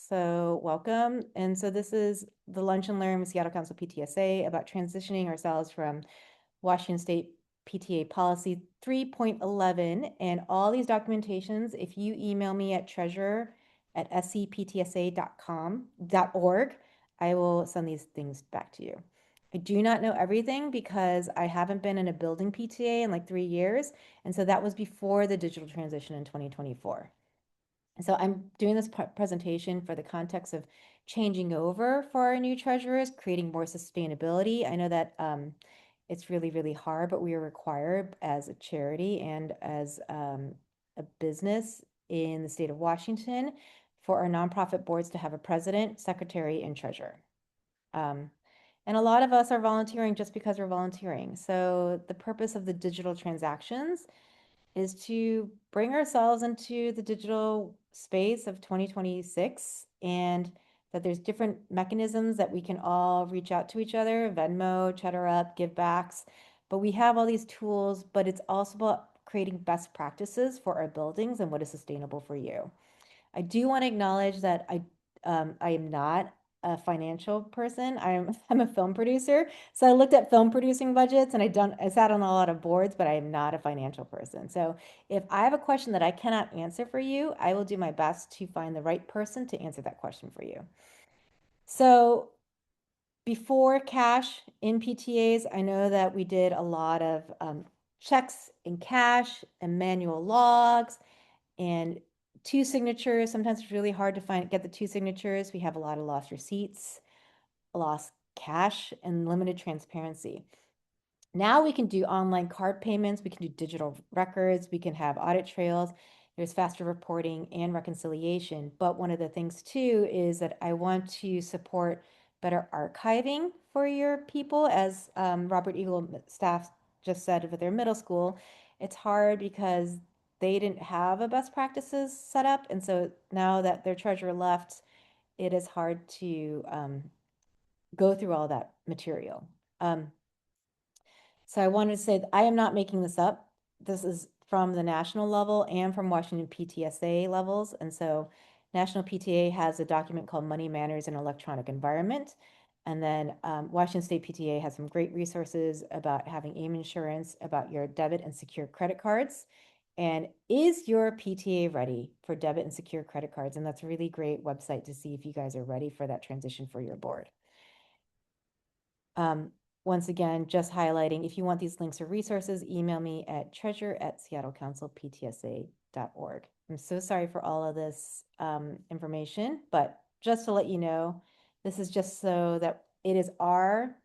So welcome. And so this is the Lunch and Learn with Seattle Council PTSA about transitioning ourselves from Washington State PTA Policy 3.11 and all these documentations. If you email me at treasurer@scptsa.org, I will send these things back to you. I do not know everything because I haven't been in a building PTA in like 3 years. And so that was before the digital transition in 2024. So I'm doing this presentation for the context of changing over for our new treasurers, creating more sustainability. I know that it's really, really hard, but we are required as a charity and as a business in the state of Washington for our nonprofit boards to have a president, secretary, and treasurer. And a lot of us are volunteering just because we're volunteering. So the purpose of the digital transactions is to bring ourselves into the digital space of 2026 and that there's different mechanisms that we can all reach out to each other, Venmo, Cheddar Up, give backs, but we have all these tools, but it's also about creating best practices for our buildings and what is sustainable for you. I do want to acknowledge that I am not a financial person. I'm a film producer. So I looked at film producing budgets and I sat on a lot of boards, but I am not a financial person. So if I have a question that I cannot answer for you, I will do my best to find the right person to answer that question for you. So before cash in PTAs, I know that we did a lot of checks in cash and manual logs and two signatures. Sometimes it's really hard to get the two signatures. We have a lot of lost receipts, lost cash, and limited transparency. Now we can do online card payments. We can do digital records. We can have audit trails. There's faster reporting and reconciliation. But one of the things too is that I want to support better archiving for your people. As Robert Eagle staff just said with their middle school, it's hard because they didn't have a best practices set up. And so now that their treasurer left, it is hard to go through all that material. So I wanted to say that I am not making this up. This is from the national level and from Washington PTSA levels. And so National PTA has a document called Money Manners in Electronic Environment. And then Washington State PTA has some great resources about having AIM insurance, about your debit and secure credit cards. And is your PTA ready for debit and secure credit cards? And that's a really great website to see if you guys are ready for that transition for your board. Once again, just highlighting, if you want these links or resources, email me at treasure@seattlecouncilptsa.org. I'm so sorry for all of this information, but just to let you know, this is just so that it is our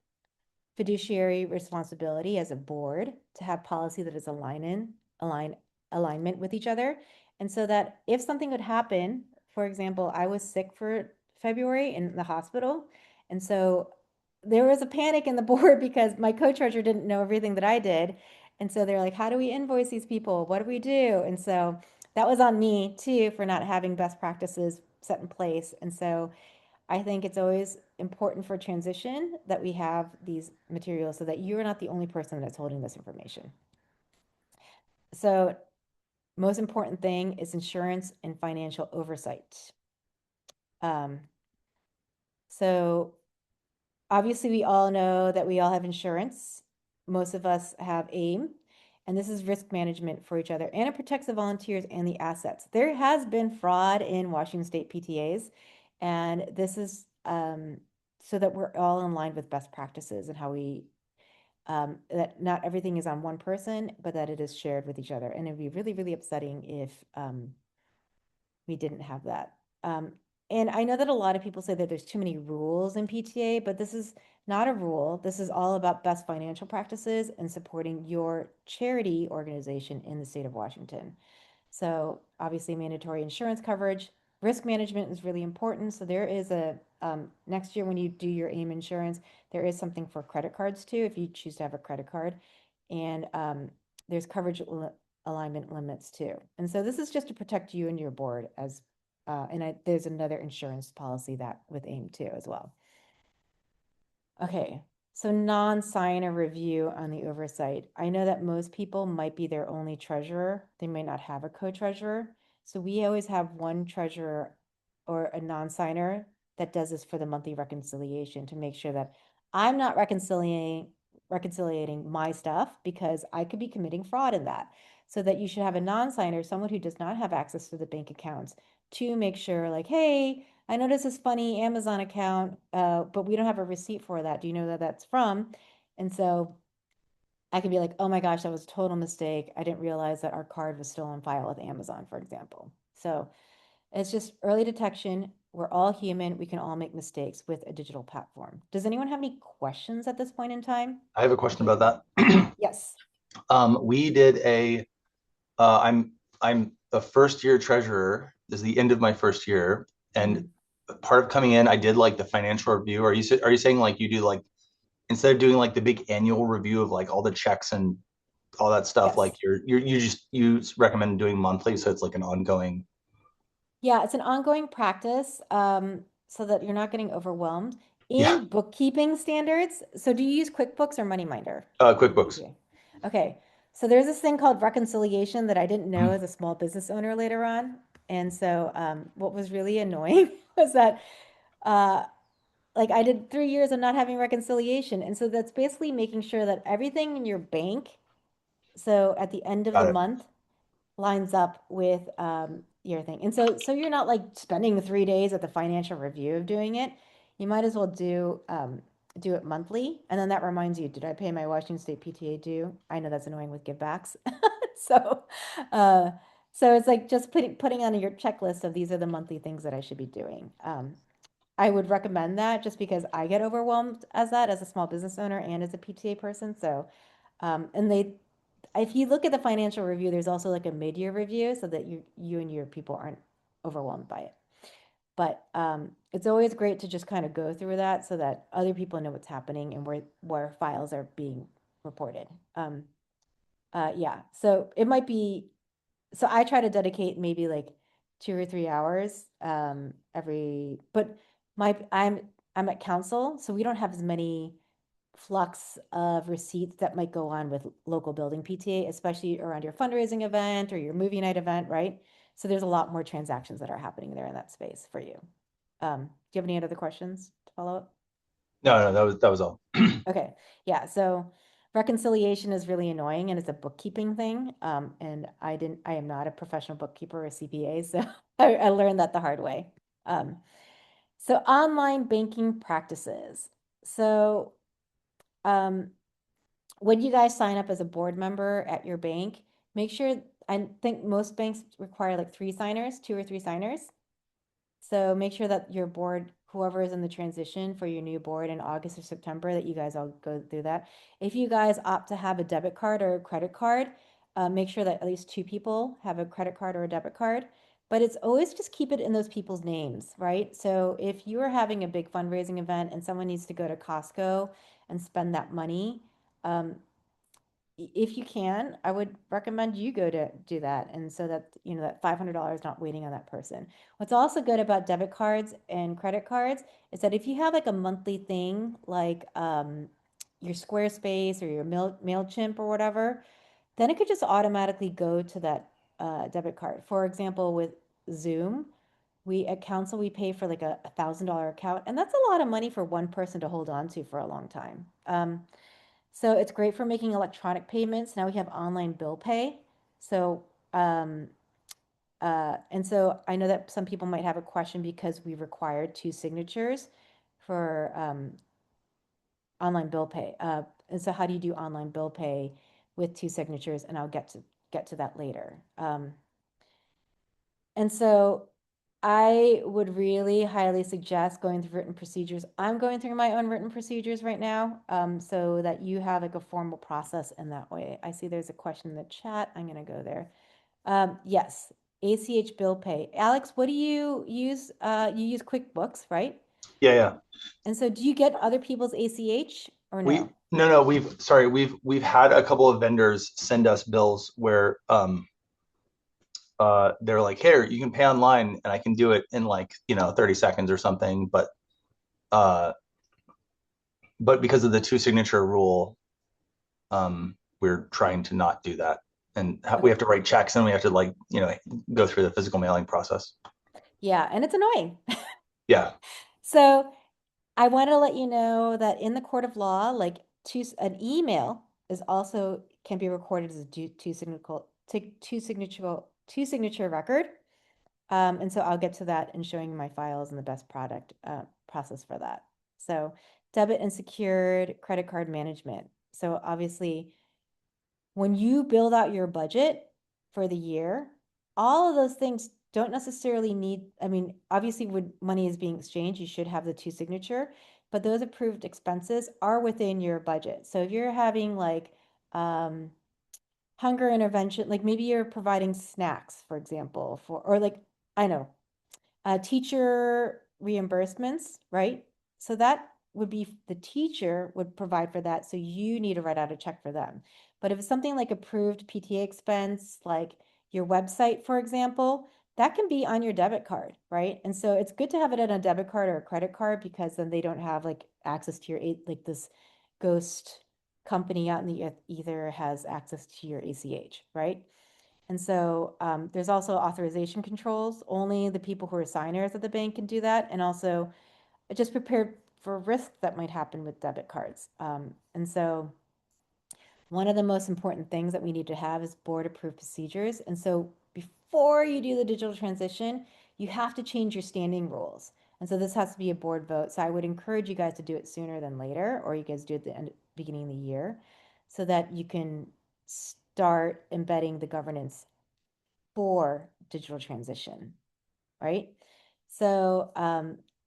fiduciary responsibility as a board to have policy that is alignment with each other. And so that if something would happen, for example, I was sick for February in the hospital. And so there was a panic in the board because my co-treasurer didn't know everything that I did. And so they're like, how do we invoice these people? What do we do? And so that was on me too for not having best practices set in place. And so I think it's always important for transition that we have these materials so that you're not the only person that's holding this information. So most important thing is insurance and financial oversight. So obviously we all know that we all have insurance. Most of us have AIM, and this is risk management for each other, and it protects the volunteers and the assets. There has been fraud in Washington State PTAs, and this is so that we're all in line with best practices and how we that not everything is on one person, but that it is shared with each other. And it'd be really, really upsetting if we didn't have that. And I know that a lot of people say that there's too many rules in PTA, but this is not a rule. This is all about best financial practices and supporting your charity organization in the state of Washington. So obviously mandatory insurance coverage, risk management is really important. So there is a, next year when you do your AIM insurance, there is something for credit cards too, if you choose to have a credit card. And there's coverage alignment limits too. And so this is just to protect you and your board as, there's another insurance policy that with AIM too as well. Okay, so non-signer review on the oversight. I know that most people might be their only treasurer. They may not have a co-treasurer. So we always have one treasurer or a non-signer that does this for the monthly reconciliation to make sure that I'm not reconciliating my stuff because I could be committing fraud in that. So that you should have a non-signer, someone who does not have access to the bank accounts, to make sure like, hey, I noticed this funny Amazon account, but we don't have a receipt for that. Do you know that that's from? And so I could be like, oh my gosh, that was a total mistake. I didn't realize that our card was still on file with Amazon, for example. So it's just early detection. We're all human. We can all make mistakes with a digital platform. Does anyone have any questions at this point in time? I have a question about that. Yes. We did a I'm a first year treasurer. This is the end of my first year, and Mhm. part of coming in, I did like the financial review. Are you saying like you do like instead of doing like the big annual review of like all the checks and all that stuff, like Yes. you recommend doing monthly, so it's like an ongoing Yeah, it's an ongoing practice, so that you're not getting overwhelmed. yeah In bookkeeping standards, so do you use QuickBooks or MoneyMinder for your QuickBooks. PTA? Okay, so there's this thing called reconciliation that I didn't know as a small business owner later on. And so what was really annoying was that uh, like I did 3 years of not having reconciliation. And so that's basically making sure that everything in your bank, so at the end of the Got it. month, lines up with your thing. And so you're not like spending 3 days at the financial review of doing it. You might as well do it monthly. And then that reminds you, did I pay my Washington State PTA due? I know that's annoying with givebacks. So uh so it's like just putting on your checklist of these are the monthly things that I should be doing. I would recommend that just because I get overwhelmed as that as a small business owner and as a PTA person. So and if you look at the financial review, there's also like a mid-year review so that you and your people aren't overwhelmed by it. But it's always great to just kind of go through that so that other people know what's happening and where files are being reported. Yeah, so it might be, so I try to dedicate maybe like 2 or 3 hours but I'm at council, so we don't have as many flux of receipts that might go on with local building PTA, especially around your fundraising event or your movie night event, right? So there's a lot more transactions that are happening there in that space for you. Do you have any other questions to follow up? No, that was all. Okay, yeah, so reconciliation is really annoying and it's a bookkeeping thing. And I am not a professional bookkeeper or CPA, so I learned that the hard way. Um, so online banking practices. So um, when you guys sign up as a board member at your bank, make sure, I think most banks require like 3 signers, 2 or 3 signers. So make sure that your board, whoever is in the transition for your new board in August or September, that you guys all go through that. If you guys opt to have a debit card or a credit card, make sure that at least 2 people have a credit card or a debit card. But it's always just keep it in those people's names, right? So if you are having a big fundraising event and someone needs to go to Costco and spend that money, um, if you can, I would recommend you go to do that. And so that, that $500 not waiting on that person. What's also good about debit cards and credit cards is that if you have like a monthly thing, like your Squarespace or your MailChimp or whatever, then it could just automatically go to that debit card. For example, with Zoom, we at council, we pay for like a $1,000 account, and that's a lot of money for one person to hold on to for a long time. So it's great for making electronic payments. Now we have online bill pay. So, um, and so I know that some people might have a question because we require 2 signatures for online bill pay. And so how do you do online bill pay with 2 signatures? And I'll get to that later. And so I would really highly suggest going through written procedures. I'm going through my own written procedures right now, so that you have like a formal process in that way. I see there's a question in the chat. I'm going to go there. Yes, ACH bill pay. Alex, what do you use? You use QuickBooks, right? Yeah. And so do you get other people's ACH or We no? no, we've had a couple of vendors send us bills where they're like, here, you can pay online and I can do it in like, 30 seconds or something. Uh but because of the two signature rule, we're trying to not do that. And we Okay. have to write checks and we have to like, go through the physical mailing process. Yeah, and it's annoying. Yeah. So I want to let you know that in the court of law, like an email is also can be recorded as a two signature record. And so I'll get to that in showing you my files and the best product process for that. So debit and secured credit card management. So obviously, when you build out your budget for the year, all of those things don't necessarily need, I mean, obviously when money is being exchanged, you should have the two signature, but those approved expenses are within your budget. So if you're having like um, hunger intervention, like maybe you're providing snacks, for example, for, or like, I know, teacher reimbursements, right? So that would be the teacher would provide for that. So you need to write out a check for them. But if it's something like approved PTA expense, like your website, for example, that can be on your debit card, right? And so it's good to have it on a debit card or a credit card because then they don't have like access to your, like this ghost company out in the ether has access to your ACH, right? And so there's also authorization controls. Only the people who are signers at the bank can do that. And also just prepared for risk that might happen with debit cards. And so one of the most important things that we need to have is board approved procedures. And so before you do the digital transition, you have to change your standing rules. And so this has to be a board vote. So I would encourage you guys to do it sooner than later, or you guys do it at the beginning of the year so that you can start embedding the governance for digital transition, right? So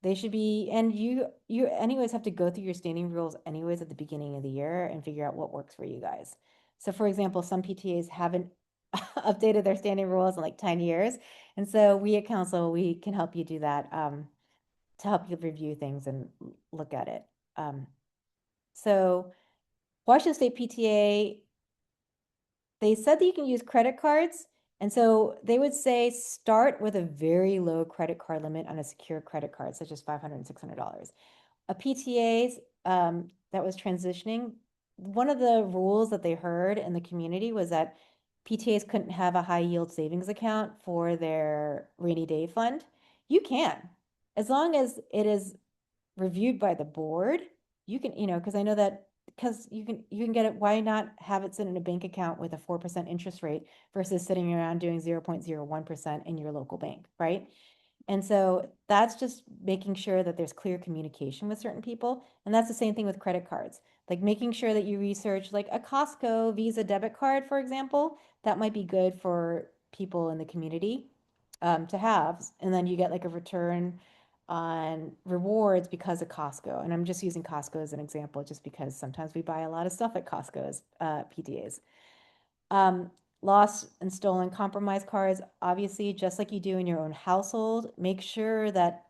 they should be, and you anyways have to go through your standing rules anyways at the beginning of the year and figure out what works for you guys. So for example, some PTAs haven't updated their standing rules in like 10 years. And so we at Council, we can help you do that to help you review things and look at it. So Washington State PTA, they said that you can use credit cards. And so they would say start with a very low credit card limit on a secure credit card, such as $500 and $600. A PTA's that was transitioning, one of the rules that they heard in the community was that PTAs couldn't have a high yield savings account for their rainy day fund. You can, as long as it is reviewed by the board, you can, because I know that because you can get it, why not have it sit in a bank account with a 4% interest rate versus sitting around doing 0.01% in your local bank, right? And so that's just making sure that there's clear communication with certain people. And that's the same thing with credit cards. Like making sure that you research like a Costco Visa debit card, for example, that might be good for people in the community to have. And then you get like a return on rewards because of Costco. And I'm just using Costco as an example, just because sometimes we buy a lot of stuff at Costco as PTAs. Um, Lost and stolen compromised cards, obviously, just like you do in your own household, make sure that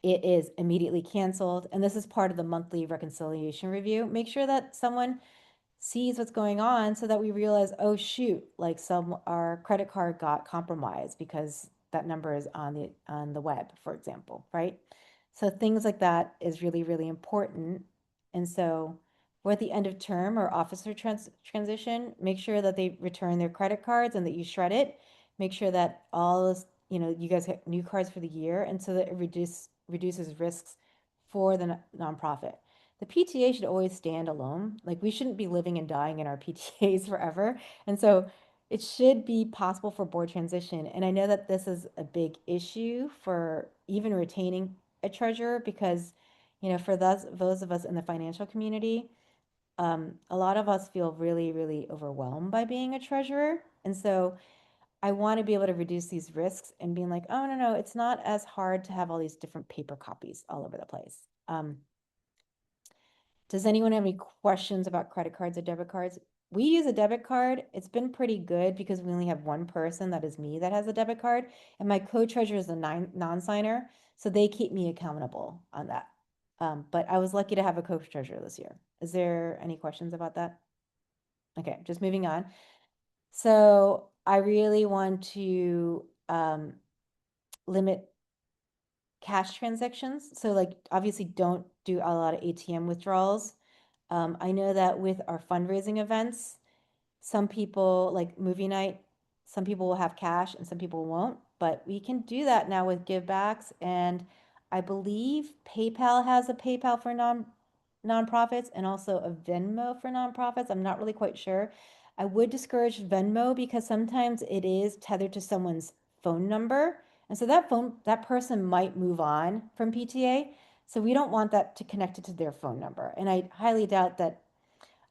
it is immediately canceled. And this is part of the monthly reconciliation review. Make sure that someone sees what's going on so that we realize, oh shoot, like our credit card got compromised because that number is on the web, for example, right? So things like that is really, really important. And so we're at the end of term or officer transition, make sure that they return their credit cards and that you shred it. Make sure that all this, you guys get new cards for the year, and so that it reduces risks for the nonprofit. The PTA should always stand alone. Like we shouldn't be living and dying in our PTAs forever. And so it should be possible for board transition. And I know that this is a big issue for even retaining a treasurer because, for those of us in the financial community, a lot of us feel really, really overwhelmed by being a treasurer. And so I want to be able to reduce these risks and being like, oh, no, no, it's not as hard to have all these different paper copies all over the place. Does anyone have any questions about credit cards or debit cards? We use a debit card. It's been pretty good because we only have one person, that is me, that has a debit card. And my co-treasurer is a non-signer. So they keep me accountable on that. But I was lucky to have a co-treasurer this year. Is there any questions about that? Okay, just moving on. So I really want to limit cash transactions. So like obviously don't do a lot of ATM withdrawals. I know that with our fundraising events, some people like movie night, some people will have cash and some people won't. but we can do that now with givebacks. And I believe PayPal has a PayPal for nonprofits and also a Venmo for nonprofits. I'm not really quite sure. I would discourage Venmo because sometimes it is tethered to someone's phone number. And so that person might move on from PTA. So we don't want that to connect it to their phone number. And I highly doubt that,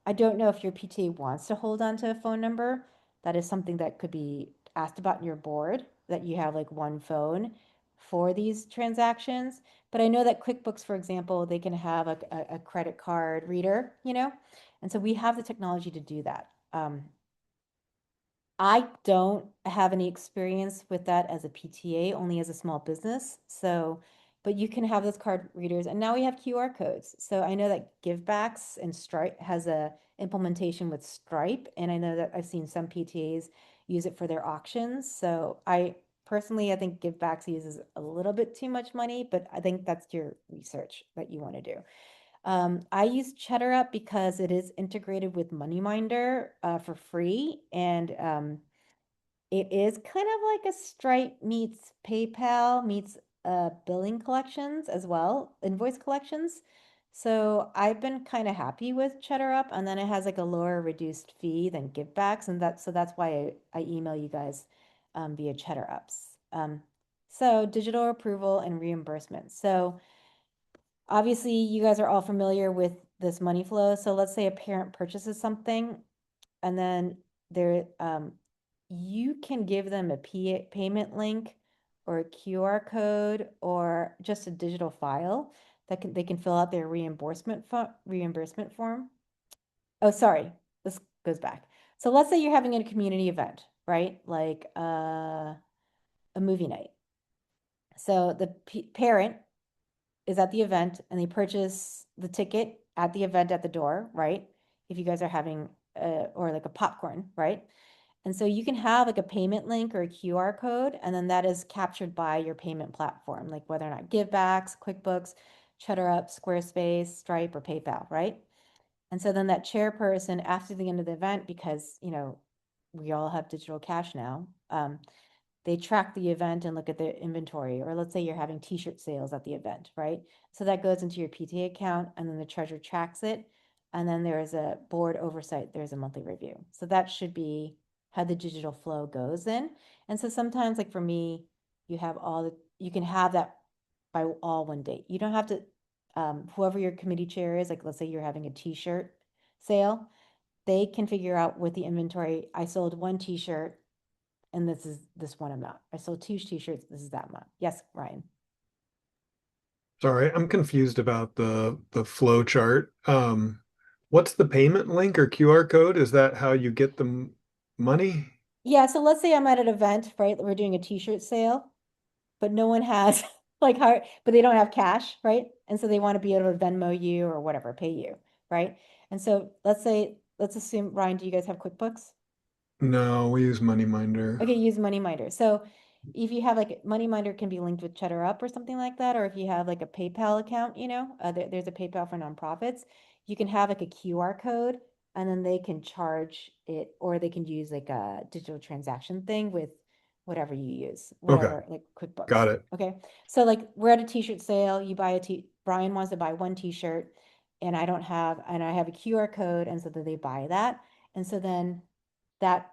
I don't know if your PTA wants to hold on to a phone number. That is something that could be asked about in your board, that you have like one phone for these transactions. But I know that QuickBooks, for example, they can have a credit card reader, and so we have the technology to do that. I don't have any experience with that as a PTA, only as a small business. So, but you can have those card readers, and now we have QR codes. So I know that Givebacks and Stripe has a implementation with Stripe, and I know that I've seen some PTAs use it for their auctions. So I personally, I think Givebacks uses a little bit too much money, but I think that's your research that you want to do. I use CheddarUp because it is integrated with MoneyMinder for free, and it is kind of like a Stripe meets PayPal meets billing collections as well, invoice collections. So I've been kind of happy with CheddarUp, and then it has like a lower reduced fee than Givebacks, and that's why I email you guys via CheddarUps. So digital approval and reimbursement. So obviously, you guys are all familiar with this money flow. So let's say a parent purchases something, and then you can give them a payment link or a QR code or just a digital file that they can fill out their reimbursement form. Oh, sorry, this goes back. So let's say you're having a community event, right? Like a movie night. So the parent is at the event and they purchase the ticket at the event at the door, right? If you guys are having or like a popcorn, right? And so you can have like a payment link or a QR code, and then that is captured by your payment platform, like whether or not Givebacks, QuickBooks, CheddarUp, Squarespace, Stripe, or PayPal, right? And so then that chairperson after the end of the event, because we all have digital cash now, they track the event and look at the inventory. Or let's say you're having t-shirt sales at the event, right? So that goes into your PTA account, and then the treasurer tracks it. And then there is a board oversight. There's a monthly review. So that should be how the digital flow goes in. And so sometimes, like for me, you can have that by all one date. You don't have to, whoever your committee chair is, like let's say you're having a t-shirt sale, they can figure out with the inventory, I sold one t-shirt and this is this one amount. I sold two t-shirts, this is that amount. Yes, Ryan. Sorry, I'm confused about the flow chart. What's the payment link or QR code? Is that how you get the money? Yeah, so let's say I'm at an event, right? We're doing a t-shirt sale, but no one has like how, but they don't have cash, right? And so they want to be able to Venmo you or whatever, pay you, right? And so let's assume, Ryan, do you guys have QuickBooks? No, we use MoneyMinder. Okay, use MoneyMinder. So if you have like MoneyMinder can be linked with CheddarUp or something like that, or if you have like a PayPal account, there's a PayPal for nonprofits, you can have like a QR code and then they can charge it, or they can use like a digital transaction thing with whatever you use, Okay, whatever, like QuickBooks. got it. Okay. So like we're at a t-shirt sale, you buy Brian wants to buy one t-shirt and I have a QR code. And so then they buy that. And so then that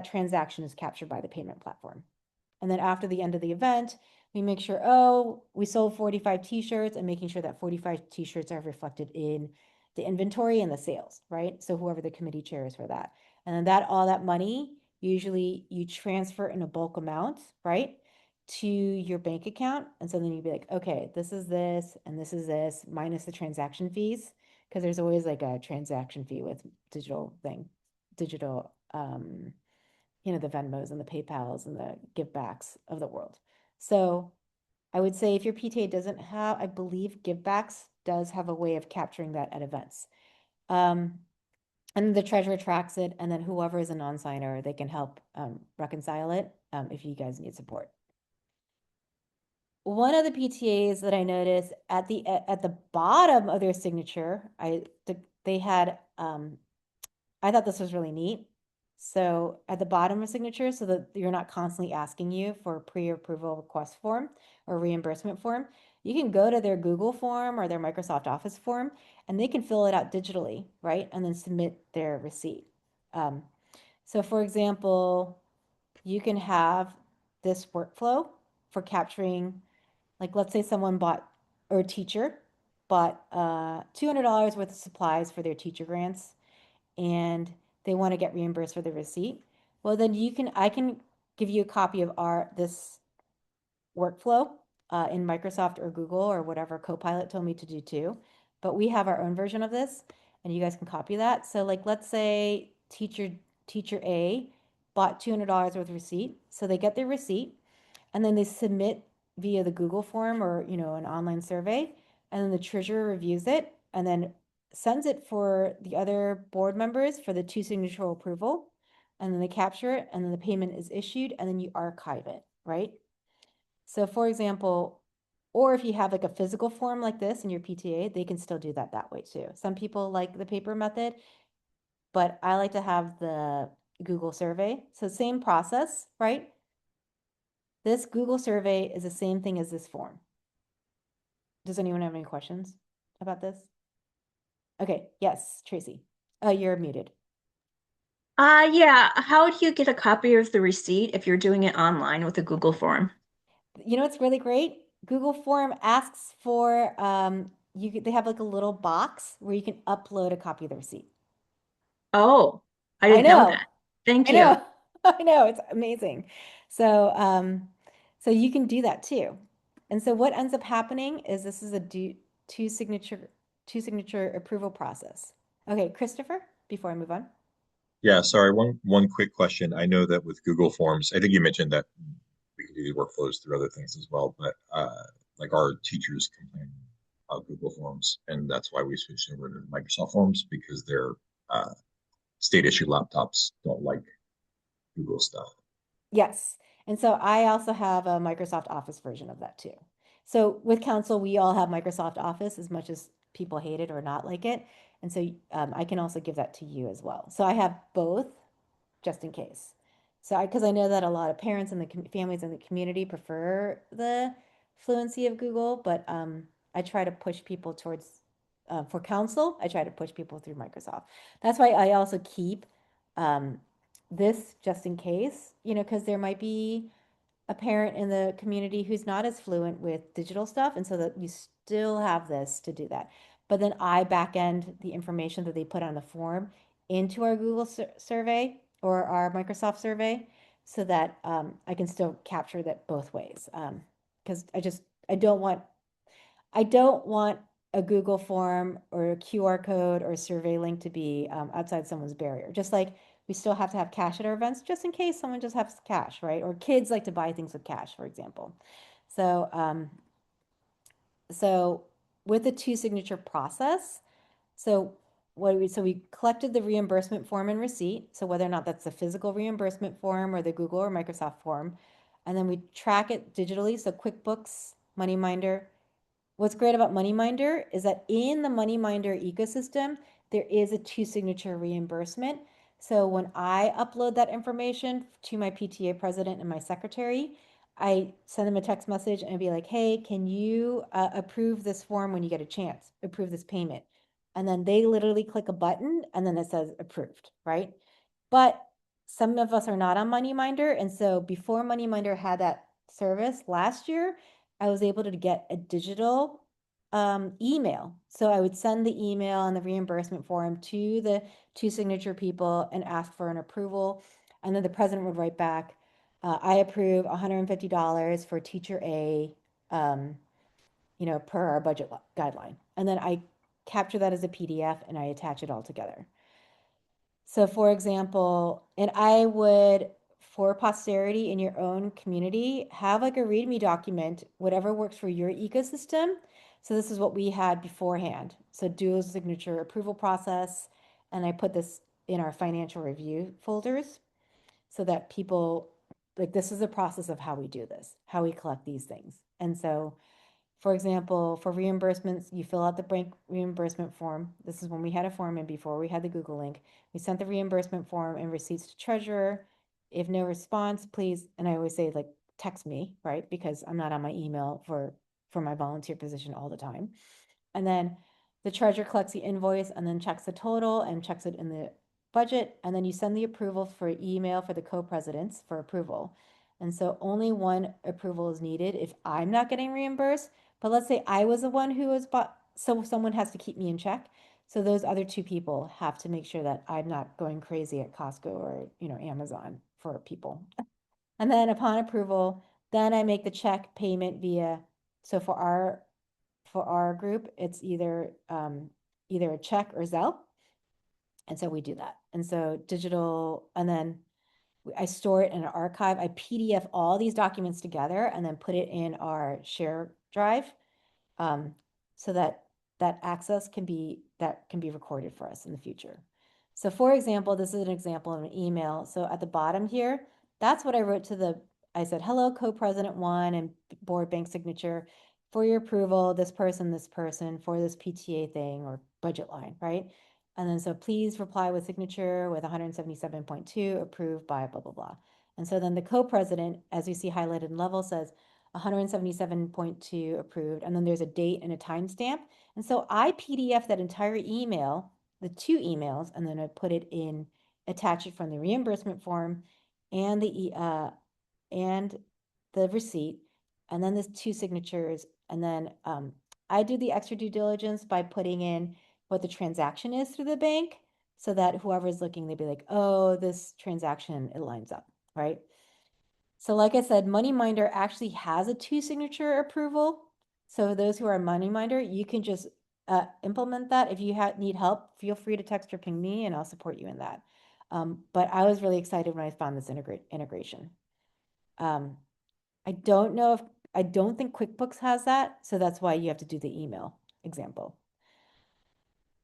transaction is captured by the payment platform. And then after the end of the event, we make sure, oh, we sold 45 t-shirts, and making sure that 45 t-shirts are reflected in the inventory and the sales, right? So whoever the committee chair is for that. And then all that money, usually you transfer in a bulk amount, right? To your bank account. And so then you'd be like, okay, this is this, and this is this, minus the transaction fees. Because there's always like a transaction fee with digital, the Venmos and the PayPals and the givebacks of the world. So I would say if your PTA doesn't have, I believe givebacks does have a way of capturing that at events. And the treasurer tracks it, and then whoever is a non-signer, they can help reconcile it if you guys need support. One of the PTAs that I noticed at the bottom of their signature, they had I thought this was really neat. So at the bottom of signature, so that you're not constantly asking you for a pre-approval request form or reimbursement form, you can go to their Google form or their Microsoft Office form, and they can fill it out digitally, right? And then submit their receipt. So for example, you can have this workflow for capturing, like let's say someone bought, or a teacher bought $200 worth of supplies for their teacher grants, and they want to get reimbursed for the receipt. Well, then I can give you a copy of this workflow in Microsoft or Google or whatever Copilot told me to do too. But we have our own version of this, and you guys can copy that. So like, let's say teacher A bought $200 worth of receipt. So they get their receipt, and then they submit via the Google form or, an online survey, and then the treasurer reviews it and then sends it for the other board members for the two signature approval. And then they capture it, and then the payment is issued, and then you archive it, right? So for example, or if you have like a physical form like this in your PTA, they can still do that way too. Some people like the paper method, but I like to have the Google survey. So same process, right? This Google survey is the same thing as this form. Does anyone have any questions about this? Okay, yes, Tracy. You're muted. Yeah. How do you get a copy of the receipt if you're doing it online with a Google form? You know what's really great? Google Form asks for they have like a little box where you can upload a copy of the receipt. Oh, I I didn't know know. that. Thank I you. know. I know. It's amazing. So so you can do that too. And so what ends up happening is this is a two signature two signature approval process. Okay, Christopher, before I move on. Yeah, sorry, one quick question. I know that with Google Forms, I think you mentioned that we can do the workflows through other things as well, but like our teachers complain about Google Forms, and that's why we switched over to Microsoft Forms because their state issue laptops don't like Google stuff. Yes. And so I also have a Microsoft Office version of that too. So with Council, we all have Microsoft Office as much as people hate it or not like it. And so I can also give that to you as well. So I have both just in case. So because I know that a lot of parents and the families in the community prefer the fluency of Google, but I try to push people towards, for Council, I try to push people through Microsoft. That's why I also keep um, this just in case, because there might be a parent in the community who's not as fluent with digital stuff, and so that you still have this to do that. But then I back end the information that they put on the form into our Google survey or our Microsoft survey, so that I can still capture that both ways. Because I don't want a Google form or a QR code or a survey link to be outside someone's barrier. Just like we still have to have cash at our events, just in case someone just has cash, right? Or kids like to buy things with cash, for example. So, so with the two signature process, so we collected the reimbursement form and receipt. So whether or not that's the physical reimbursement form or the Google or Microsoft form, and then we track it digitally. So QuickBooks, MoneyMinder. What's great about MoneyMinder is that in the MoneyMinder ecosystem, there is a two signature reimbursement. So when I upload that information to my PTA president and my secretary, I send them a text message and be like, hey, can you approve this form when you get a chance? Approve this payment. And then they literally click a button and then it says approved, right? But some of us are not on MoneyMinder. And so before MoneyMinder had that service last year, I was able to get a digital email. So I would send the email and the reimbursement form to the two signature people and ask for an approval. And then the president would write back, I approve $150 for teacher A, per our budget guideline. And then I capture that as a PDF and I attach it all together. So for example, and I would, for posterity in your own community, have like a README document, whatever works for your ecosystem. So this is what we had beforehand. So dual signature approval process. And I put this in our financial review folders so that people, like, this is the process of how we do this, how we collect these things. And so For example, for reimbursements, you fill out the bank reimbursement form. This is when we had a form and before we had the Google link. We sent the reimbursement form and receipts to treasurer. If no response, please, and I always say like text me, right? Because I'm not on my email for my volunteer position all the time. And then the treasurer collects the invoice and then checks the total and checks it in the budget. And then you send the approval for email for the co-presidents for approval. And so only one approval is needed if I'm not getting reimbursed. But let's say I was the one who was bought, so someone has to keep me in check. So those other two people have to make sure that I'm not going crazy at Costco or, Amazon for people. And then upon approval, then I make the check payment via, so for our group, it's either a check or Zelle. And so we do that. And so digital, and then I store it in an archive. I PDF all these documents together and then put it in our share drive, so that access can be recorded for us in the future. So for example, this is an example of an email. So at the bottom here, that's what I wrote I said, hello, co-president one and board bank signature for your approval, this person, for this PTA thing or budget line, right? And then so please reply with signature with 177.2 approved by blah, blah, blah. And so then the co-president, as you see highlighted in level, says 177.2 approved. And then there's a date and a timestamp. And so I PDF that entire email, the two emails, and then I put it in, attach it from the reimbursement form and the receipt, and then there's two signatures. And then I do the extra due diligence by putting in what the transaction is through the bank so that whoever's looking, they'd be like, oh, this transaction, it lines up, right? So like I said, MoneyMinder actually has a two signature approval. So those who are MoneyMinder, you can just implement that. If you need help, feel free to text or ping me and I'll support you in that. But I was really excited when I found this integration. I don't think QuickBooks has that. So that's why you have to do the email example.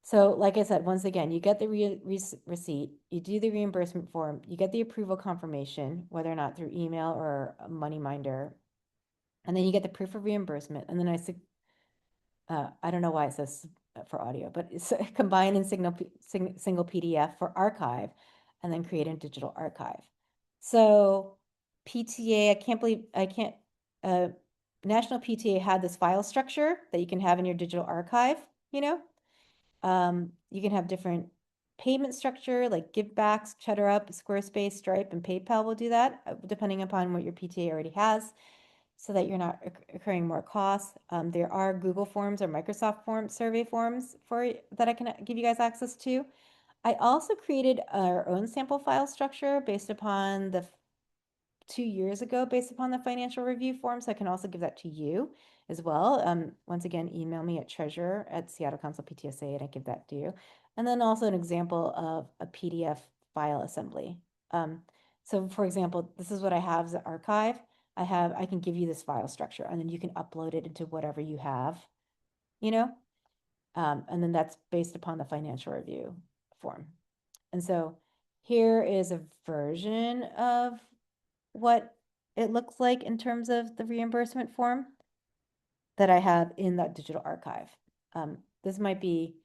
So like I said, once again, you get the receipt, you do the reimbursement form, you get the approval confirmation, whether or not through email or a MoneyMinder, and then you get the proof of reimbursement. And then I don't know why it says for audio, but it's combine in single PDF for archive, and then create a digital archive. So PTA, National PTA had this file structure that you can have in your digital archive, you can have different payment structure like givebacks, CheddarUp, Squarespace, Stripe, and PayPal will do that, depending upon what your PTA already has, so that you're not incurring more costs. There are Google Forms or Microsoft survey forms that I can give you guys access to. I also created our own sample file structure based upon 2 years ago, based upon the financial review form. So I can also give that to you as well. Once again, email me at treasurer@Seattle Council PTSA and I give that to you. And then also an example of a PDF file assembly. So for example, this is what I have as an archive. I can give you this file structure and then you can upload it into whatever you have, and then that's based upon the financial review form. And so here is a version of what it looks like in terms of the reimbursement form that I have in that digital archive. This might be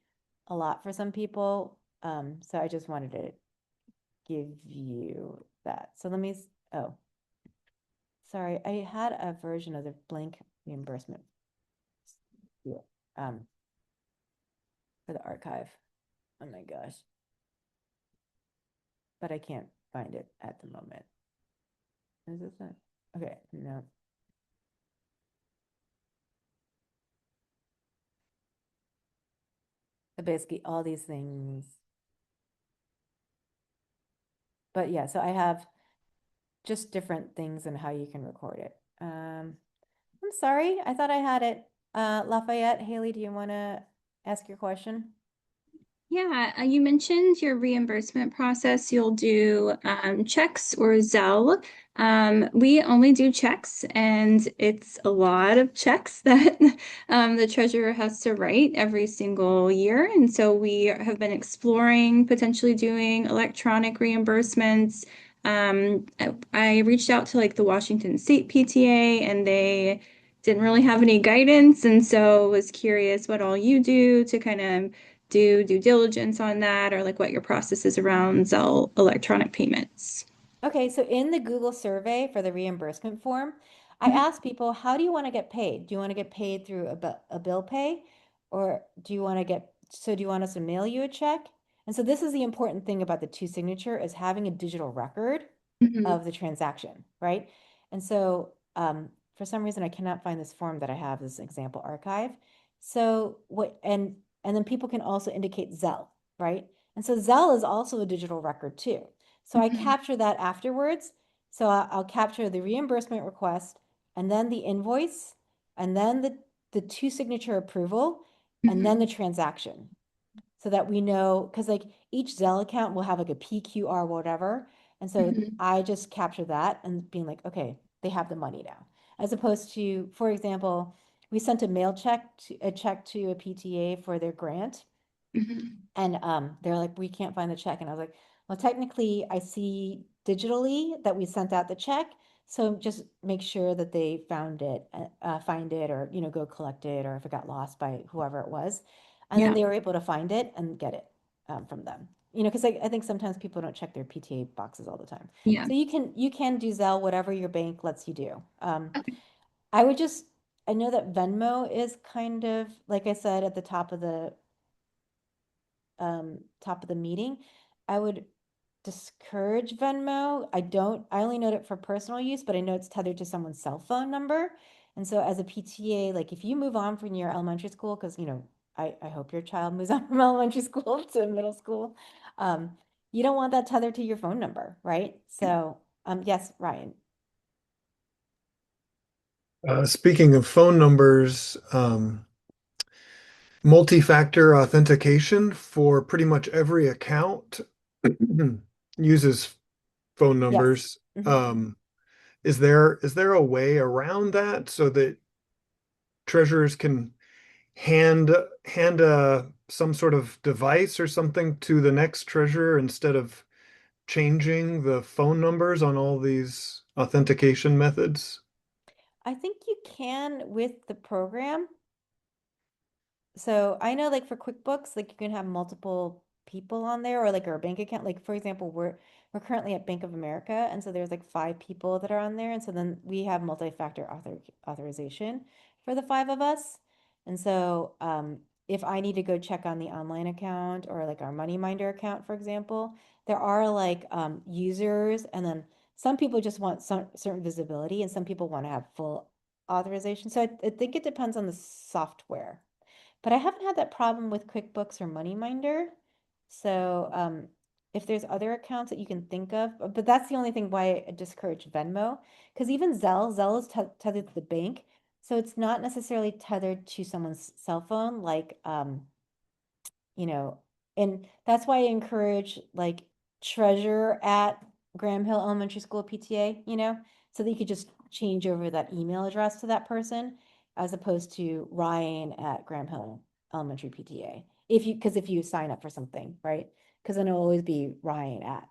a lot for some people, so I just wanted to give you that. So sorry, I had a version of the blank reimbursement for the archive. Oh my gosh. But I can't find it at the moment. Is this it? Okay, no. So basically all these things. But yeah, so I have just different things and how you can record it. I'm sorry, I thought I had it. Lafayette, Haley, do you want to ask your question? Yeah, you mentioned your reimbursement process. You'll do checks or Zelle. We only do checks, and it's a lot of checks that the treasurer has to write every single year. And so we have been exploring potentially doing electronic reimbursements. I reached out to like the Washington State PTA, and they didn't really have any guidance, and so was curious what all you do to kind of do due diligence on that, or like what your process is around Zelle electronic payments. Okay, so in the Google survey for the reimbursement form, I Mhm, asked people, how do you want to get paid? Do you want to get paid through a bill pay? Or do you want to do you want us to mail you a check? And so this is the important thing about the two signature is having a digital record mhm, of the transaction, right? And so for some reason, I cannot find this form that I have, this example archive. So and then people can also indicate Zelle, right? And so Zelle is also a digital record too. So I mhm, capture that afterwards. So I'll capture the reimbursement request and then the invoice and then the two signature approval and then the mhm, transaction so that we know, because like each Zelle account will have like a PQR, whatever. And so mhm. I just capture that and being like, okay, they have the money now. As opposed to, for example, we sent a check to a PTA for their grant. Mhm. And they're like, we can't find the check. And I was like, well, technically, I see digitally that we sent out the check. So just make sure that they find it, or go collect it, or if it got lost by whoever it was, and then Yeah, they were able to find it and get it from them. Because I think sometimes people don't check their PTA boxes all the time. yeah. So you can do Zelle, whatever your bank lets you do. Okay. I would just I know that Venmo is kind of like I said at the top of the meeting, I would discourage Venmo. I only note it for personal use, but I know it's tethered to someone's cell phone number. And so as a PTA, like if you move on from your elementary school, because, I hope your child moves on from elementary school to middle school, um, you don't want that tethered to your phone number, right? So, yes, Ryan. Speaking of phone numbers, multi-factor authentication for pretty much every account uses phone Yes. numbers. Mhm. Is there a way around that so that treasurers can hand some sort of device or something to the next treasurer instead of changing the phone numbers on all these authentication methods? I think you can with the program. So I know like for QuickBooks, like you can have multiple people on there or like our bank account. Like for example, we're currently at Bank of America, and so there's like 5 people that are on there. And so then we have multi-factor authorization for the 5 of us. And so if I need to go check on the online account or like our Money Minder account, for example, there are like users, and then some people just want some certain visibility and some people want to have full authorization. So I think it depends on the software. But I haven't had that problem with QuickBooks or MoneyMinder. So if there's other accounts that you can think of, but that's the only thing why I discourage Venmo, because even Zelle is tethered to the bank, so it's not necessarily tethered to someone's cell phone, like you know, and that's why I encourage like treasurer at Graham Hill Elementary School PTA, so that you could just change over that email address to that person as opposed to Ryan at Graham Hill Elementary PTA. Because if you sign up for something, right? Because then it'll always be Ryan at.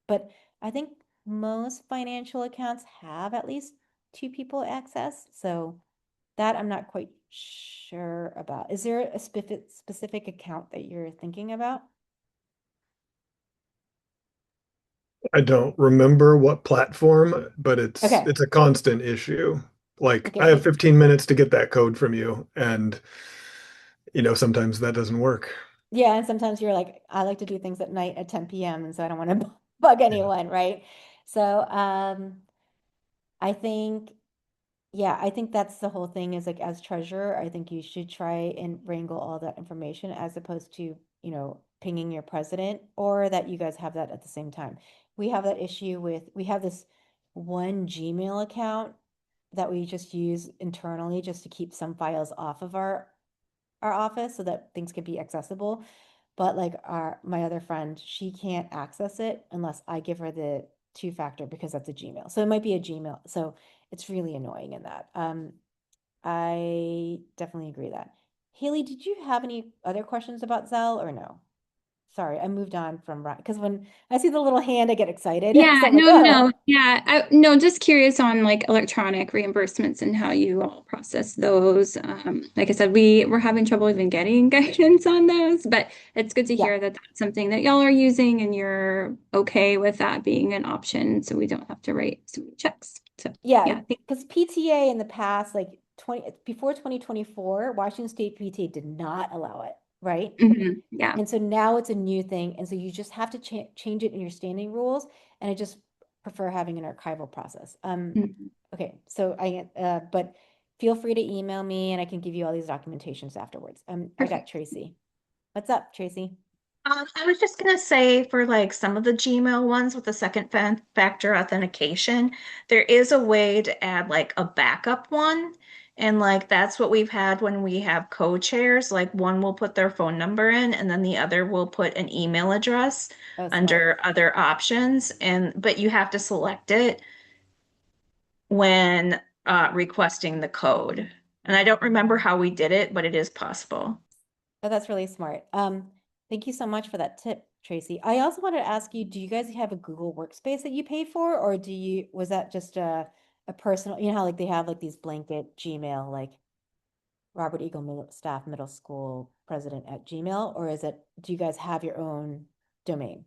But I think most financial accounts have at least 2 people access. So that I'm not quite sure about. Is there a specific account that you're thinking about? I don't remember what platform, but it's Okay. it's a constant issue. Like I Okay. have 15 minutes to get that code from you, and sometimes that doesn't work. Yeah, and sometimes you're like, I like to do things at night at 10 p.m. and so I don't want to bug Yeah. anyone, right? So I think yeah, I think that's the whole thing is like as treasurer, I think you should try and wrangle all that information as opposed to, pinging your president or that you guys have that at the same time. We have this one Gmail account that we just use internally just to keep some files off of our office so that things can be accessible. But like my other friend, she can't access it unless I give her the two-factor because that's a Gmail. So it might be a Gmail. So it's really annoying in that. I definitely agree that. Haley, did you have any other questions about Zelle or no? Sorry, I moved on from because when I see the little hand, I get excited. Yeah, So I'm like, no, oh, no. Yeah, no, just curious on like electronic reimbursements and how you all process those. Like I said, we're having trouble even getting guidance on those, but it's good to yeah, hear that that's something that y'all are using and you're okay with that being an option, so we don't have to write so many checks. So yeah. yeah, Because PTA in the past, like before 2024, Washington State PTA did not allow it, right? yeah. And so now it's a new thing. And so you just have to change it in your standing rules. And I just prefer having an archival process. Mhm. Okay, so but feel free to email me and I can give you all these documentations afterwards. I got Perfect. Tracy. What's up, Tracy? I was just gonna say for like some of the Gmail ones with the second factor authentication, there is a way to add like a backup one. And like that's what we've had when we have co-chairs. Like one will put their phone number in and then the other will put an email address Oh, smart. under other options. And but you have to select it when requesting the code. And I don't remember how we did it, but it is possible. Oh, that's really smart. Thank you so much for that tip, Tracy. I also wanted to ask you, do you guys have a Google Workspace that you pay for, or was that just a personal, you know how like they have like these blanket Gmail, like Robert Eagle Staff Middle School President at Gmail, or do you guys have your own domain?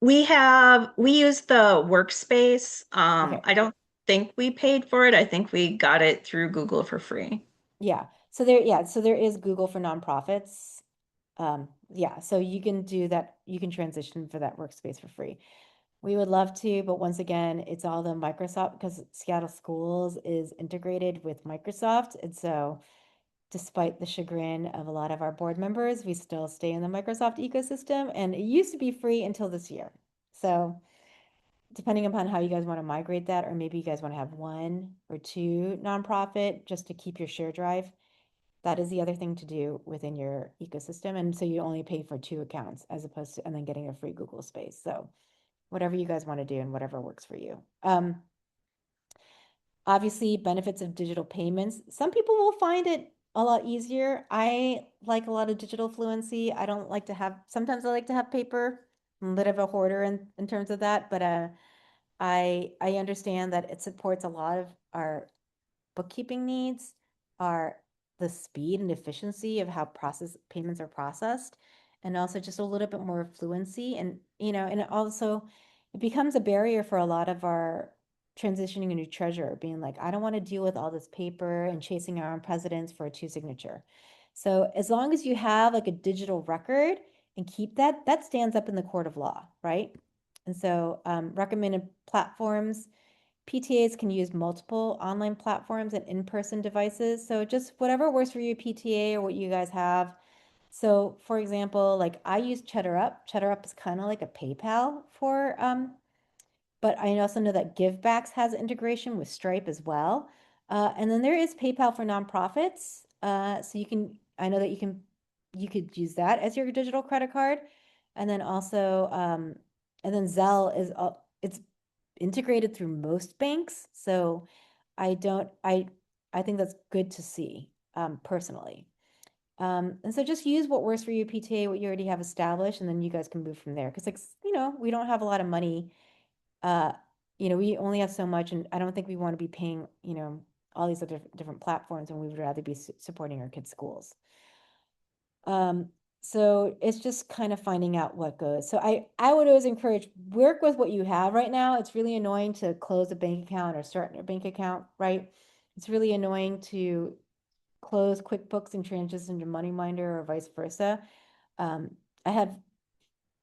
We use the workspace. Okay. I don't think we paid for it. I think we got it through Google for free. Yeah. So there is Google for nonprofits. Yeah, so you can do that. You can transition for that workspace for free. We would love to, but once again, it's all the Microsoft because Seattle Schools is integrated with Microsoft. And so despite the chagrin of a lot of our board members, we still stay in the Microsoft ecosystem. And it used to be free until this year. So depending upon how you guys want to migrate that, or maybe you guys want to have one or two nonprofit just to keep your share drive. That is the other thing to do within your ecosystem. And so you only pay for two accounts as opposed to, and then getting a free Google space. So whatever you guys want to do and whatever works for you. Obviously, benefits of digital payments. Some people will find it a lot easier. I like a lot of digital fluency. I don't like to have, sometimes I like to have paper. I'm a bit of a hoarder in terms of that, but I understand that it supports a lot of our bookkeeping needs, are the speed and efficiency of how payments are processed, and also just a little bit more fluency. And, and it becomes a barrier for a lot of our transitioning a new treasurer, being like, I don't want to deal with all this paper and chasing our own presidents for a two signature. So as long as you have like a digital record and keep that stands up in the court of law, right? And so recommended platforms, PTAs can use multiple online platforms and in-person devices. So just whatever works for you, PTA or what you guys have. So for example, like I use CheddarUp. CheddarUp is kind of like a PayPal but I also know that GiveBacks has integration with Stripe as well. And then there is PayPal for nonprofits. So I know that you could use that as your digital credit card. And then also, and then Zelle it's integrated through most banks. So I don't, I think that's good to see, personally. And so just use what works for you, PTA, what you already have established, and then you guys can move from there. Because, like, we don't have a lot of money. Uh, we only have so much, and I don't think we want to be paying, all these other different platforms, and we would rather be supporting our kids' schools. So it's just kind of finding out what goes. So I would always encourage, work with what you have right now. It's really annoying to close a bank account or start a bank account, right? It's really annoying to close QuickBooks and transition to MoneyMinder or vice versa. Um, I have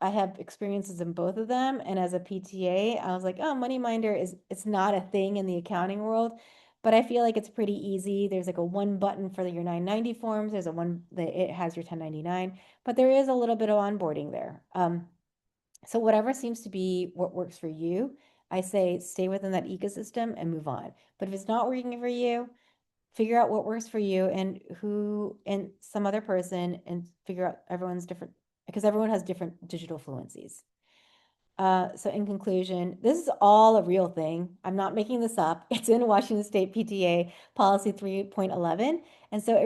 I have experiences in both of them. And as a PTA, I was like, oh, MoneyMinder it's not a thing in the accounting world, but I feel like it's pretty easy. There's like a one button for your 990 forms. There's a one that it has your 1099, but there is a little bit of onboarding there. So whatever seems to be what works for you, I say stay within that ecosystem and move on. But if it's not working for you, figure out what works for you and who and some other person and figure out everyone's different because everyone has different digital fluencies. So in conclusion, this is all a real thing. I'm not making this up. It's in Washington State PTA policy 3.11. And so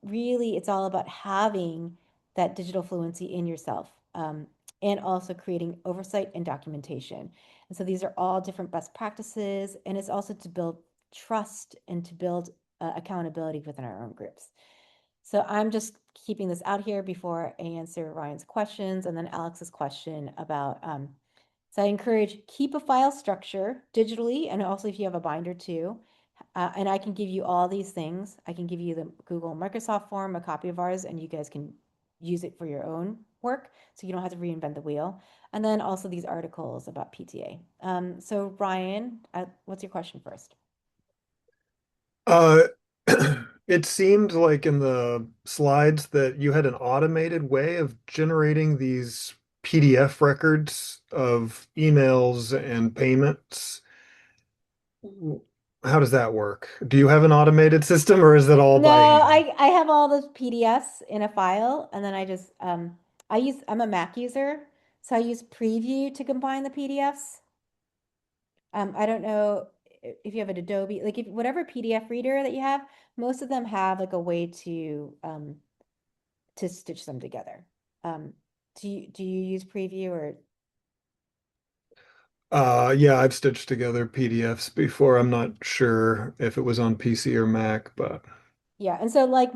it's all about having that digital fluency in yourself, and also creating oversight and documentation. And so these are all different best practices, and it's also to build trust and to build accountability within our own groups. So I'm just keeping this out here before I answer Ryan's questions and then Alex's question about, so I encourage keep a file structure digitally, and also if you have a binder too. And I can give you all these things. I can give you the Google Microsoft form, a copy of ours, and you guys can use it for your own work, so you don't have to reinvent the wheel. And then also these articles about PTA. So Ryan, what's your question first? Uh, it seemed like in the slides that you had an automated way of generating these PDF records of emails and payments. How does that work? Do you have an automated system or is it all No, by hand? I have all those PDFs in a file, and then I just I'm a Mac user, so I use Preview to combine the PDFs. I don't know if you have an Adobe, like if whatever PDF reader that you have, most of them have like a way to stitch them together. Do you use Preview or? Yeah, I've stitched together PDFs before. I'm not sure if it was on PC or Mac, but Yeah, and so like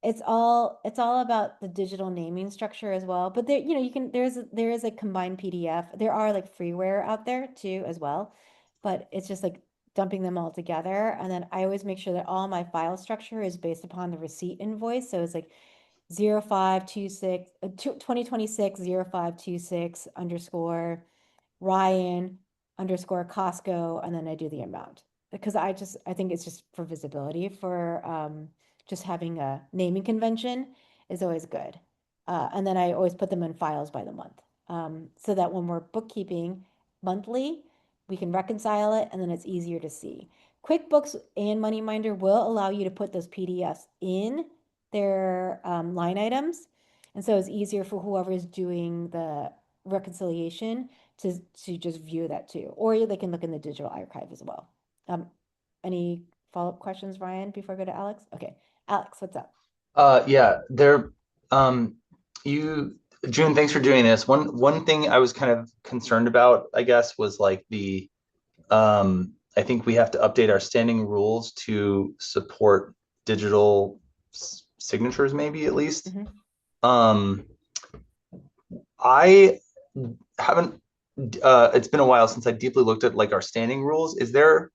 it's all about the digital naming structure as well. But there, you can there is a combined PDF. There are like freeware out there too as well, but it's just like dumping them all together. And then I always make sure that all my file structure is based upon the receipt invoice. So it's like 0526 2026 0526 underscore Ryan underscore Costco, and then I do the amount because I think it's just for visibility for just having a naming convention is always good. And then I always put them in files by the month, so that when we're bookkeeping monthly, we can reconcile it and then it's easier to see. QuickBooks and MoneyMinder will allow you to put those PDFs in their line items. And so it's easier for whoever's doing the reconciliation to just view that too. Or they can look in the digital archive as well. Any follow-up questions, Ryan, before I go to Alex? Okay. Alex, what's up? Yeah, um you June, thanks for doing this. One thing I was kind of concerned about, I guess, was like I think we have to update our standing rules to support digital signatures, maybe at least. Mhm. Um, I haven't it's been a while since I deeply looked at like our standing rules. Is there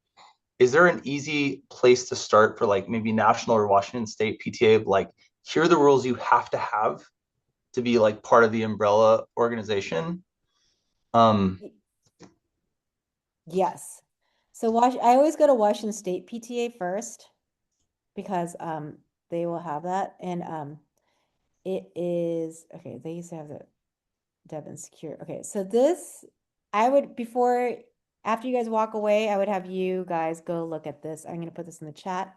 an easy place to start for like maybe national or Washington State PTA of like, here are the rules you have to be like part of the umbrella organization? Um, Yes. So I always go to Washington State PTA first because they will have that. And it is okay, they used to have the Devon Secure. Okay, so this I would before after you guys walk away, I would have you guys go look at this. I'm gonna put this in the chat.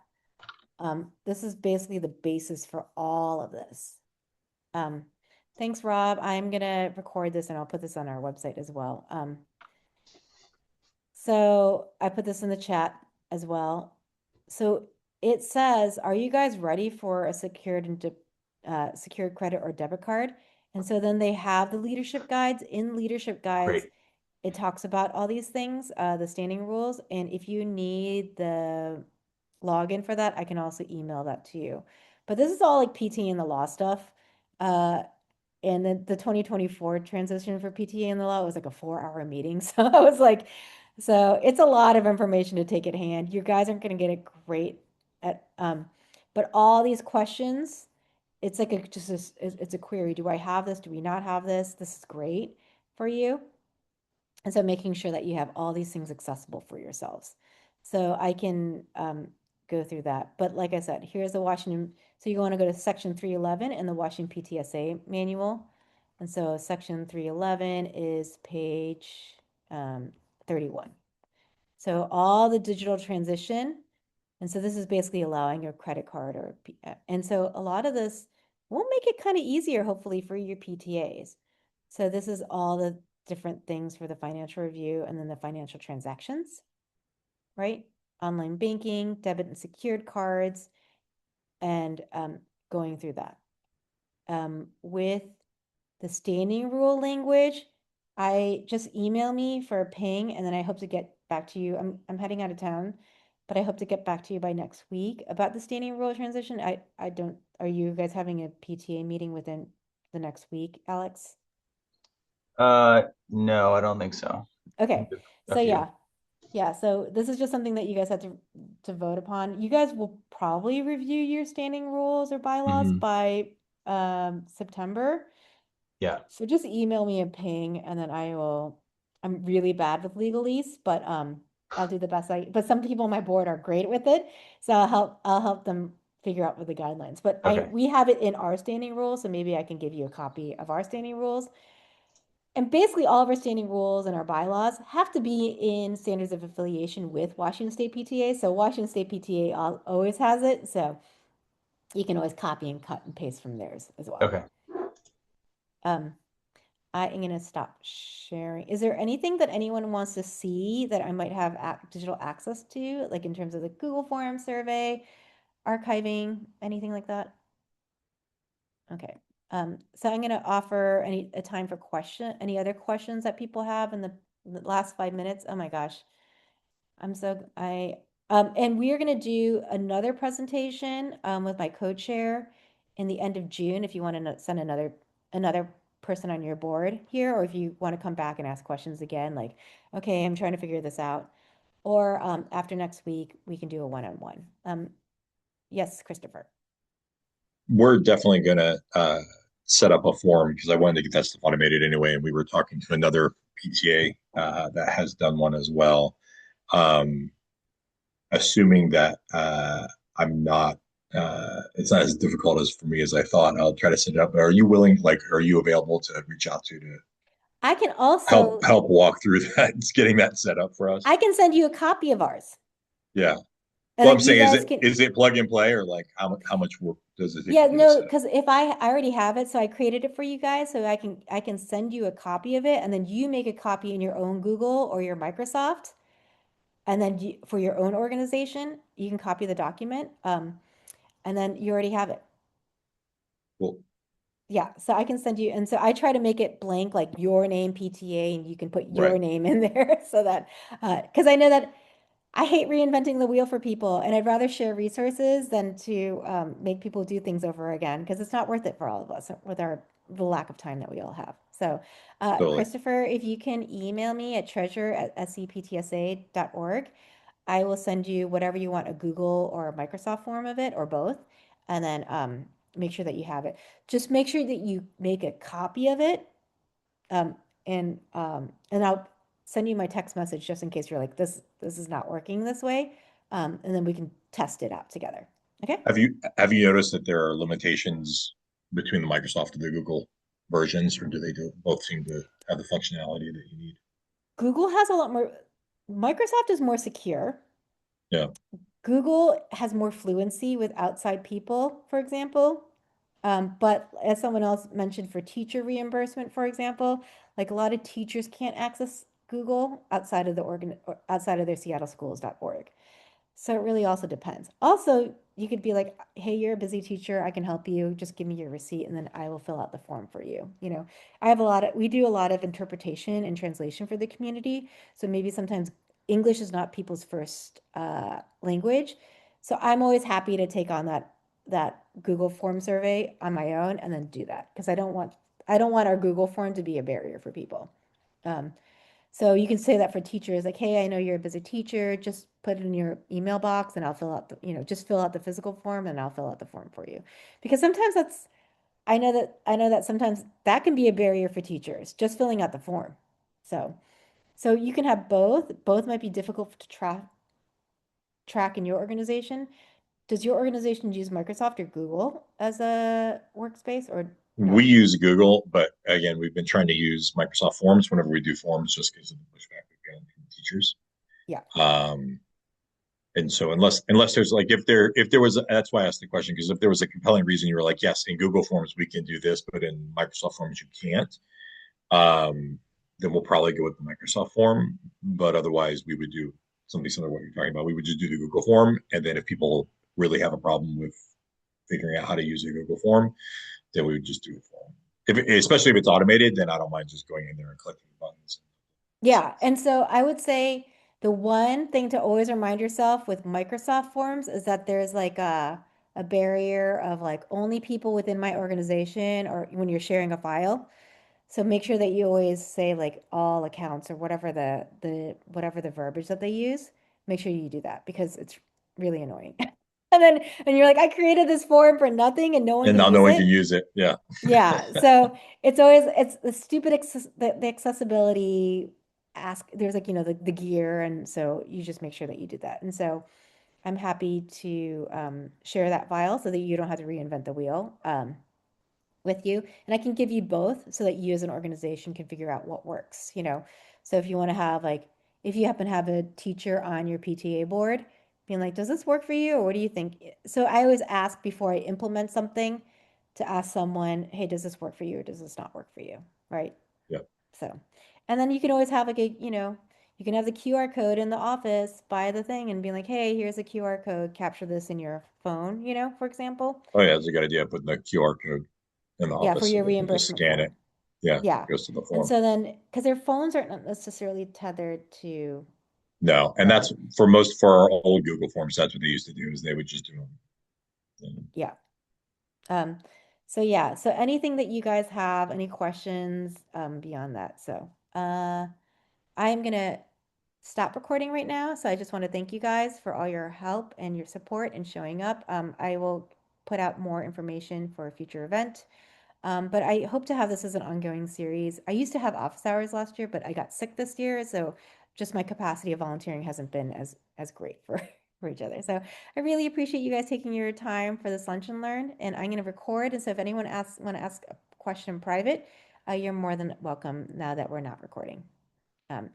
This is basically the basis for all of this. Thanks, Rob. I'm gonna record this and I'll put this on our website as well. So I put this in the chat as well. So it says, are you guys ready for a secured credit or debit card? And so then they have the leadership guides. In leadership guides, Great. it talks about all these things, the standing rules. And if you need the login for that, I can also email that to you. But this is all like PT and the law stuff. And then the 2024 transition for PTA and the law was like a 4-hour meeting. So I was like, so it's a lot of information to take at hand. You guys aren't going to get it great at, but all these questions, it's like it's a query. Do I have this? Do we not have this? This is great for you. And so making sure that you have all these things accessible for yourselves. So I can go through that. But like I said, here's the Washington. So you want to go to section 311 in the Washington PTSA manual. And so section 311 is page 31. So all the digital transition. And so this is basically allowing your credit card and so a lot of this will make it kind of easier, hopefully, for your PTAs. So this is all the different things for the financial review and then the financial transactions, right? Online banking, debit and secured cards, and going through that. With the standing rule language, I just email me for a ping, and then I hope to get back to you. I'm heading out of town, but I hope to get back to you by next week about the standing rule transition. I don't, are you guys having a PTA meeting within the next week, Alex? No, I don't think so. Okay, A so few. yeah, so this is just something that you guys have to vote upon. You guys will probably review your standing rules or bylaws Mhm. by September. Yeah. So just email me a ping and then I'm really bad with legalese, but I'll do the best but some people on my board are great with it. So I'll help them figure out with the guidelines. But Okay. we have it in our standing rules, so maybe I can give you a copy of our standing rules. And basically all of our standing rules and our bylaws have to be in standards of affiliation with Washington State PTA. So Washington State PTA always has it. So you can always copy and cut and paste from theirs as well. Okay. Um, I am going to stop sharing. Is there anything that anyone wants to see that I might have digital access to, like in terms of the Google Form survey, archiving, anything like that? Okay. So I'm going to offer a time for any other questions that people have in the last 5 minutes. Oh my gosh. And we are going to do another presentation with my co-chair in the end of June. If you want to send another person on your board here, or if you want to come back and ask questions again, like, okay, I'm trying to figure this out. Or after next week, we can do a one-on-one. Yes, Christopher. We're definitely going to set up a form because I wanted to get that stuff automated anyway. And we were talking to another PTA that has done one as well. Um, Assuming that I'm not, it's not as difficult as for me as I thought. I'll try to set it up. Are you willing, like, are you available to reach out to I can also, help walk through that, getting that set up for us? I can send you a copy of ours. Yeah. And Well, I'm then you saying, guys can, is it plug and play, or like how much work does it take yeah, to get it no, set up? because if I already have it, so I created it for you guys, so I can send you a copy of it, and then you make a copy in your own Google or your Microsoft, and then for your own organization, you can copy the document, and then you already have it. Well, Yeah, so I can send you, and so I try to make it blank, like your name PTA, and you can put your right. name in there so that, because I know that I hate reinventing the wheel for people, and I'd rather share resources than to make people do things over again because it's not worth it for all of us with the lack of time that we all have. So, Totally. Christopher, if you can email me at treasurer@scptsa.org, I will send you whatever you want, a Google or a Microsoft form of it or both, and then make sure that you have it. Just make sure that you make a copy of it, um, and I'll send you my text message just in case you're like this is not working this way, and then we can test it out together. Okay. Have you noticed that there are limitations between the Microsoft and the Google versions, or do they both seem to have the functionality that you need? Google has a lot more. Microsoft is more secure. Yeah. Google has more fluency with outside people, for example. But as someone else mentioned for teacher reimbursement, for example, like a lot of teachers can't access Google outside of outside of their seattleschools.org. So it really also depends. Also, you could be like, hey, you're a busy teacher. I can help you. Just give me your receipt and then I will fill out the form for you. We do a lot of interpretation and translation for the community. So maybe sometimes English is not people's first language. So I'm always happy to take on that Google form survey on my own and then do that because I don't want our Google form to be a barrier for people. Um, so you can say that for teachers, like, hey, I know you're a busy teacher, just put it in your email box and I'll just fill out the physical form and I'll fill out the form for you. Because sometimes I know that sometimes that can be a barrier for teachers, just filling out the form. So you can have both. Both might be difficult to track in your organization. Does your organization use Microsoft or Google as a workspace or We no? use Google, but again, we've been trying to use Microsoft Forms whenever we do forms, just because of the pushback we've gotten from teachers. Yeah. And so unless there's like if there was that's why I asked the question, because if there was a compelling reason you were like, yes, in Google Forms we can do this, but in Microsoft Forms you can't, then we'll probably go with the Microsoft form. But otherwise, we would do something similar to what you're talking about. We would just do the Google form, and then if people really have a problem with figuring out how to use a Google form, then we would just do a form. Especially if it's automated, then I don't mind just going in there and clicking buttons. Yeah, and so I would say the one thing to always remind yourself with Microsoft Forms is that there's like a barrier of like only people within my organization or when you're sharing a file. So make sure that you always say like all accounts or whatever the verbiage that they use. Make sure you do that because it's really annoying. And you're like, I created this form for nothing and no one And can not use knowing to it. use it. Yeah. Yeah, so it's always it's the stupid the accessibility ask there's like the gear and so you just make sure that you do that. And so I'm happy to share that file so that you don't have to reinvent the wheel with you. And I can give you both so that you as an organization can figure out what works, So if you want to have like if you happen to have a teacher on your PTA board, being like, does this work for you or what do you think? So I always ask before I implement something to ask someone, hey, does this work for you or does this not work for you? Right? Yeah. So, and then you can always have like you can have the QR code in the office by the thing and be like, hey, here's a QR code, capture this in your phone, for example. Oh yeah, that's a good idea. Putting the QR code in the Yeah, for office so your they can just reimbursement scan it. form. Yeah, Yeah. it goes to the And form. so then, because their phones aren't necessarily tethered to, No, and that's for our old Google Forms. That's what they used to do is they would just do them. yeah. So yeah, so anything that you guys have, any questions beyond that. So I'm gonna stop recording right now. So I just want to thank you guys for all your help and your support and showing up. I will put out more information for a future event. But I hope to have this as an ongoing series. I used to have office hours last year, but I got sick this year, so just my capacity of volunteering hasn't been as great for for each other. So I really appreciate you guys taking your time for this lunch and learn. And I'm going to record. And so if anyone want to ask a question in private, you're more than welcome now that we're not recording. I'm